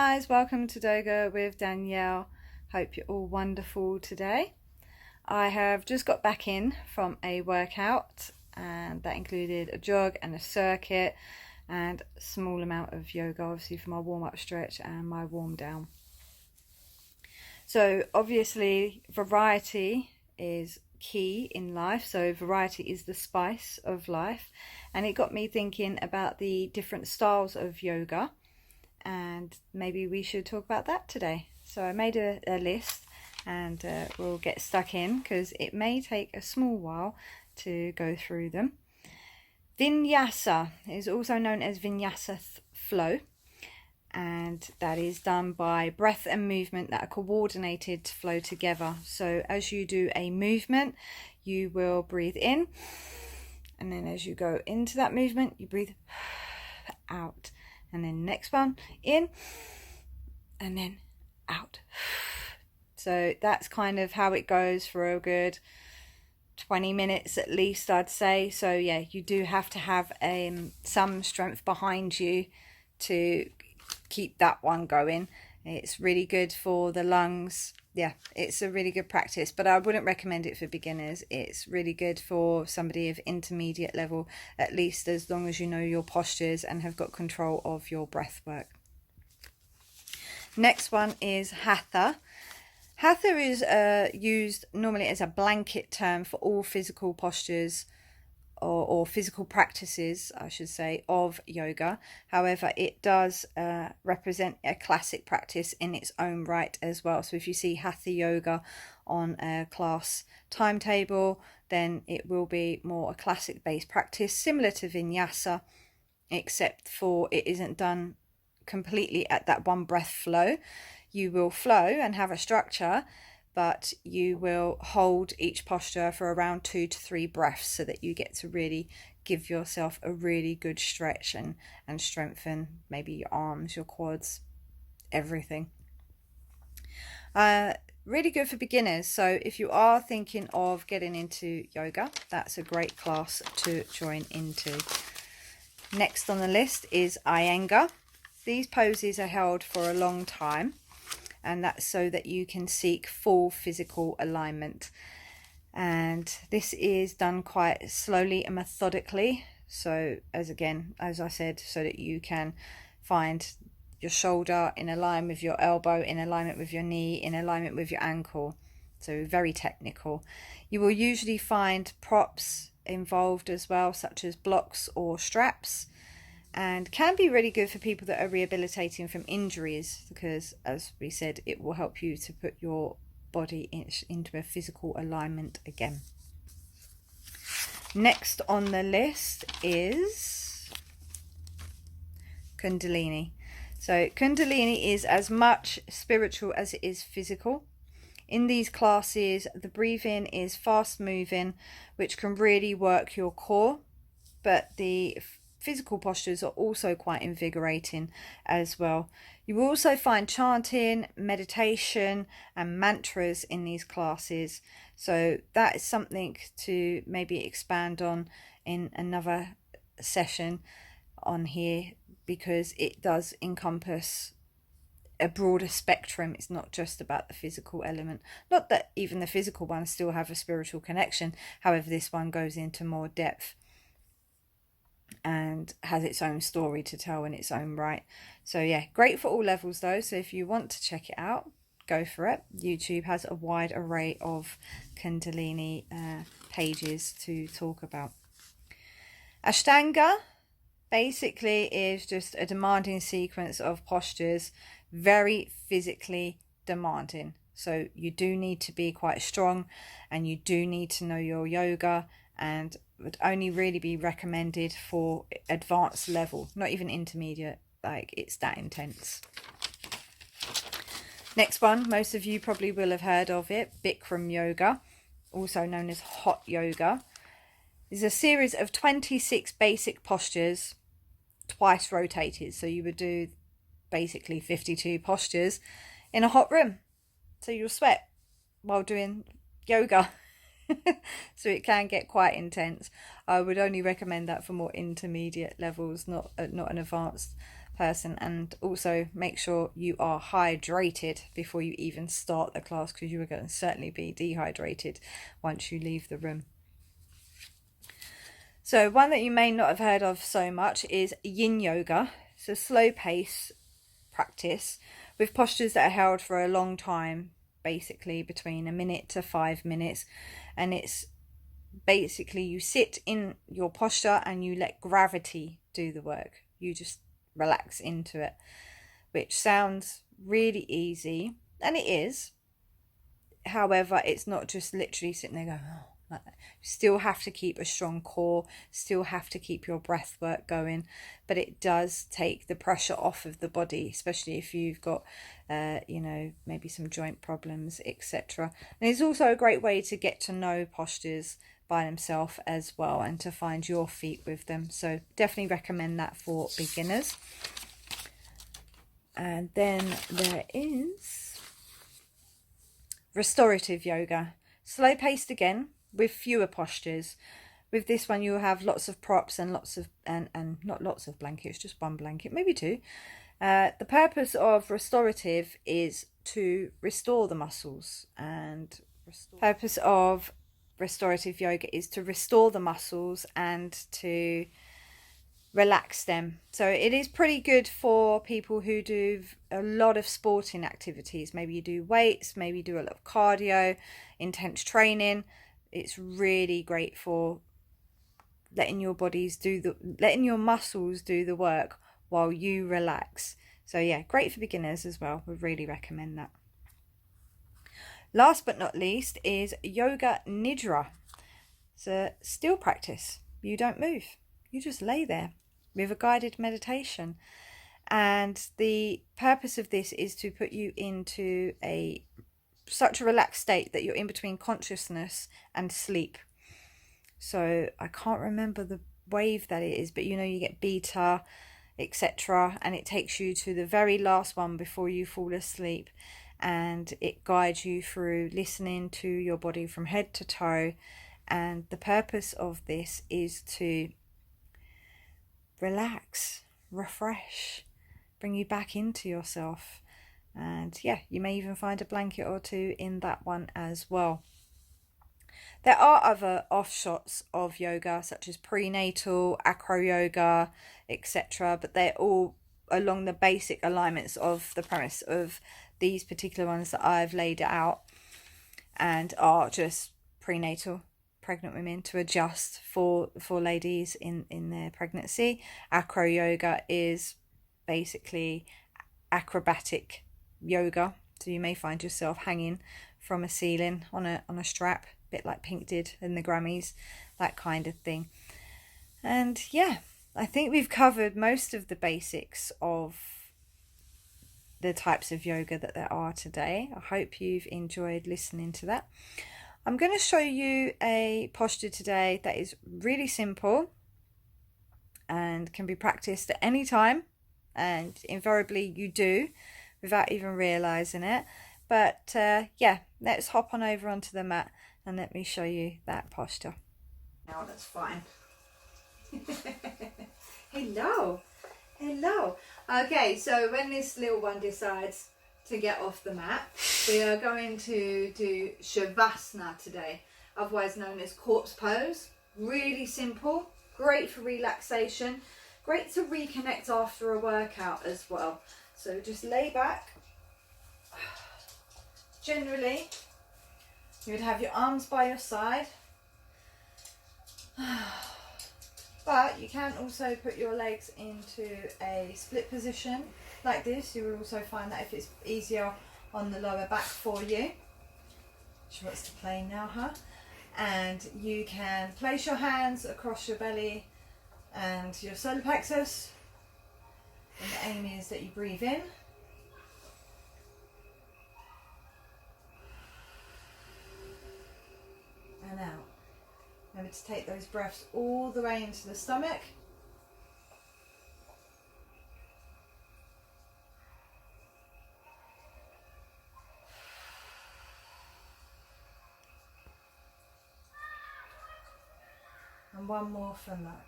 guys, welcome to Doga with Danielle. Hope you're all wonderful today. I have just got back in from a workout, and that included a jog and a circuit and a small amount of yoga, obviously for my warm-up stretch and my warm down. So obviously variety is key in life, so variety is the spice of life, and it got me thinking about the different styles of yoga, and maybe we should talk about that today. So I made a list, and we'll get stuck in because it may take a small while to go through them. Vinyasa is also known as Vinyasa flow, and that is done by breath and movement that are coordinated to flow together. So as you do a movement, you will breathe in, and then as you go into that movement, you breathe out, and then next one in, and then out. So that's kind of how it goes for a good 20 minutes at least, I'd say. So yeah, you do have to have some strength behind you to keep that one going. It's really good for the lungs. Yeah, it's a really good practice, but I wouldn't recommend it for beginners. It's really good for somebody of intermediate level, at least as long as you know your postures and have got control of your breath work. Next one is Hatha. Hatha is used normally as a blanket term for all physical postures or physical practices, I should say, of yoga. However, it does represent a classic practice in its own right as well. So if you see Hatha yoga on a class timetable, then it will be more a classic based practice, similar to Vinyasa, except for it isn't done completely at that one breath flow. You will flow and have a structure, but you will hold each posture for around 2 to 3 breaths so that you get to really give yourself a really good stretch and strengthen maybe your arms, your quads, everything. Really good for beginners. So if you are thinking of getting into yoga, that's a great class to join into. Next on the list is Iyengar. These poses are held for a long time, and that's so that you can seek full physical alignment. And this is done quite slowly and methodically. So as I said, so that you can find your shoulder in alignment with your elbow, in alignment with your knee, in alignment with your ankle. So very technical. You will usually find props involved as well, such as blocks or straps, and can be really good for people that are rehabilitating from injuries, because as we said, it will help you to put your body into a physical alignment again. Next on the list is Kundalini. So Kundalini is as much spiritual as it is physical. In these classes, the breathing is fast moving, which can really work your core, but the physical postures are also quite invigorating as well. You will also find chanting, meditation and mantras in these classes, so that is something to maybe expand on in another session on here, because it does encompass a broader spectrum. It's not just about the physical element, not that even the physical ones still have a spiritual connection, however this one goes into more depth and has its own story to tell in its own right. So yeah, great for all levels though. So if you want to check it out, go for it. YouTube has a wide array of Kundalini pages to talk about. Ashtanga basically is just a demanding sequence of postures, very physically demanding. So you do need to be quite strong, and you do need to know your yoga, and would only really be recommended for advanced level, not even intermediate. Like, it's that intense. Next one, most of you probably will have heard of it, Bikram yoga, also known as hot yoga. It's a series of 26 basic postures, twice rotated. So you would do basically 52 postures in a hot room, so you'll sweat while doing yoga. So it can get quite intense. I would only recommend that for more intermediate levels, not an advanced person. And also make sure you are hydrated before you even start the class, because you are going to certainly be dehydrated once you leave the room. So one that you may not have heard of so much is yin yoga. It's a slow pace practice with postures that are held for a long time, basically between a minute to 5 minutes. And it's basically you sit in your posture and you let gravity do the work. You just relax into it, which sounds really easy, and it is. However, it's not just literally sitting there going, oh, like that. You still have to keep a strong core, still have to keep your breath work going, but it does take the pressure off of the body, especially if you've got, maybe some joint problems, etc. And it's also a great way to get to know postures by themselves as well, and to find your feet with them. So definitely recommend that for beginners. And then there is restorative yoga, slow paced again with fewer postures. With this one you'll have lots of props and lots of and not lots of blankets, just one blanket, maybe two. The purpose of restorative is to restore the muscles, and purpose of restorative yoga is to restore the muscles and to relax them. So it is pretty good for people who do a lot of sporting activities. Maybe you do weights, maybe you do a lot of cardio, intense training. It's really great for letting your muscles do the work while you relax. So yeah, great for beginners as well. We really recommend that. Last but not least is yoga nidra. It's a still practice. You don't move. You just lay there with a guided meditation. And the purpose of this is to put you into such a relaxed state that you're in between consciousness and sleep. So I can't remember the wave that it is, but you get beta, etc. And it takes you to the very last one before you fall asleep. And it guides you through listening to your body from head to toe. And the purpose of this is to relax, refresh, bring you back into yourself. And yeah, you may even find a blanket or two in that one as well. There are other offshoots of yoga, such as prenatal, acro yoga, etc. But they're all along the basic alignments of the premise of these particular ones that I've laid out, and are just prenatal, pregnant women, to adjust for ladies in their pregnancy. Acro yoga is basically acrobatic yoga, so you may find yourself hanging from a ceiling on a strap, a bit like Pink did in the Grammys, that kind of thing. And yeah, I think we've covered most of the basics of the types of yoga that there are today. I hope you've enjoyed listening to that. I'm going to show you a posture today that is really simple and can be practiced at any time, and invariably you do without even realizing it. But yeah, let's hop on over onto the mat and let me show you that posture. Now that's fine. Hello. Okay, so when this little one decides to get off the mat, we are going to do Shavasana today, otherwise known as corpse pose. Really simple, great for relaxation, great to reconnect after a workout as well. So just lay back. Generally, you would have your arms by your side. But you can also put your legs into a split position like this. You will also find that if it's easier on the lower back for you. She wants to play now, huh? And you can place your hands across your belly and your solar plexus. And the aim is that you breathe in. And out. Remember to take those breaths all the way into the stomach. And one more from back.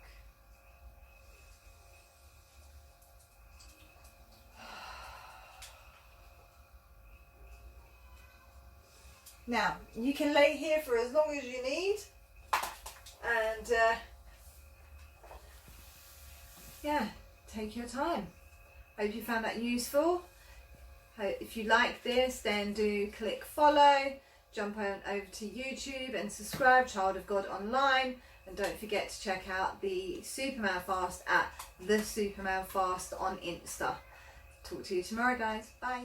Now, you can lay here for as long as you need, and yeah, take your time. Hope you found that useful. If you like this, then do click follow, jump on over to YouTube and subscribe, Child of God Online, and don't forget to check out the Superman Fast at the Superman Fast on Insta. Talk to you tomorrow, guys. Bye.